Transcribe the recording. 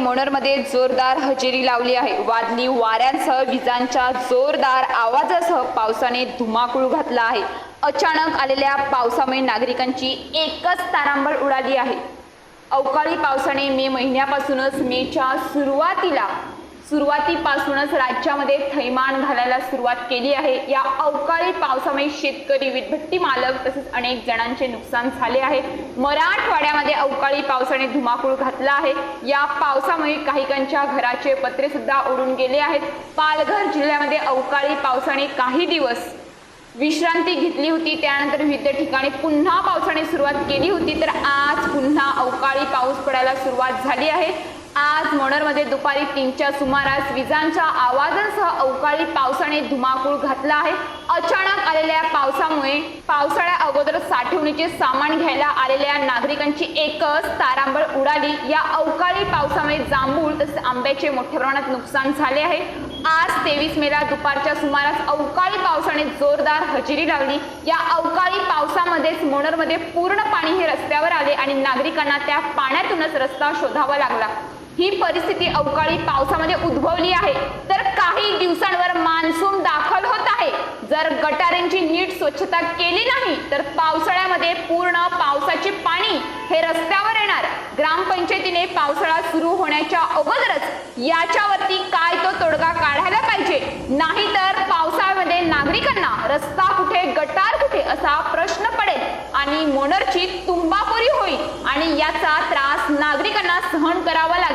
मोनरमध्ये जोरदार हजेरी लावली आहे। वादळी वाऱ्यांसह विजांच्या जोरदार आवाजासह पावसाने धुमाकूळ घातला आहे। अचानक आलेल्या पावसामुळे नागरिकांची एकच तारांबळ उडाली आहे। अवकाळी पावसाने मे महिन्यापासूनच मेच्या सुरुवातीपासूनच राज्यामध्ये थैमान घालायला सुरुवात केली आहे। या अवकाळी पावसामुळे शेतकरी, वीटभट्टी मालक तसेच अनेक जणांचे नुकसान झाले आहे। मराठवाड्यामध्ये अवकाळी पावसाने धुमाकूळ घातला आहे। या पावसामुळे काहीकांच्या घराचे पत्रे सुद्धा उडून गेले आहेत। पालघर जिल्ह्यामध्ये अवकाळी पावसाने काही दिवस विश्रांती घेतली होती, त्यानंतर विविध ठिकाणी पुन्हा पावसाने सुरुवात केली होती, तर आज पुन्हा अवकाळी पाऊस पडायला सुरुवात झाली आहे। आज मोनरमध्ये दुपारी 3च्या सुमारास विजांच्या आवाजांसह अवकाळी पावसाने धुमाकूळ घातला आहे। अचानक आलेल्या पावसामुळे पावसाळ्या अगोदर साठवणीचे सामान घ्यायला आलेल्या नागरिकांची एकच तारांबळ उडाली। या अवकाळी पावसामुळे जांभूळ तसेच आंब्याचे मोठ्या प्रमाणात नुकसान झाले आहे। आज 23 मेला दुपारच्या सुमारास अवकाळी पावसाने जोरदार हजेरी लावली। या अवकाळी पावसामध्येच मोनरमध्ये पूर्ण पाणी हे रस्त्यावर आले आणि नागरिकांना त्या पाण्यातूनच रस्ता शोधावा लागला। ही परिस्थिती अवकाळी पावसामध्ये उद्भवली आहे, तर काही दिवसांवर मान्सून दाखल होत आहे। जर गटारांची नीट स्वच्छता केली नाही तर पावसाळ्यामध्ये पूर्ण पावसाचे पाणी हे रस्त्यावर येणार। ग्रामपंचायतीने पावसाळा सुरू होण्याच्या अगोदरच याच्यावरती काय तो तोडगा काढायला पाहिजे, नाहीतर पावसाळ्यामध्ये नागरिकांना रस्ता कुठे गटार कुठे असा प्रश्न पडेल आणि मोनरची तुंबापुरी होईल आणि याचा त्रास नागरिकांना सहन करावा लागेल।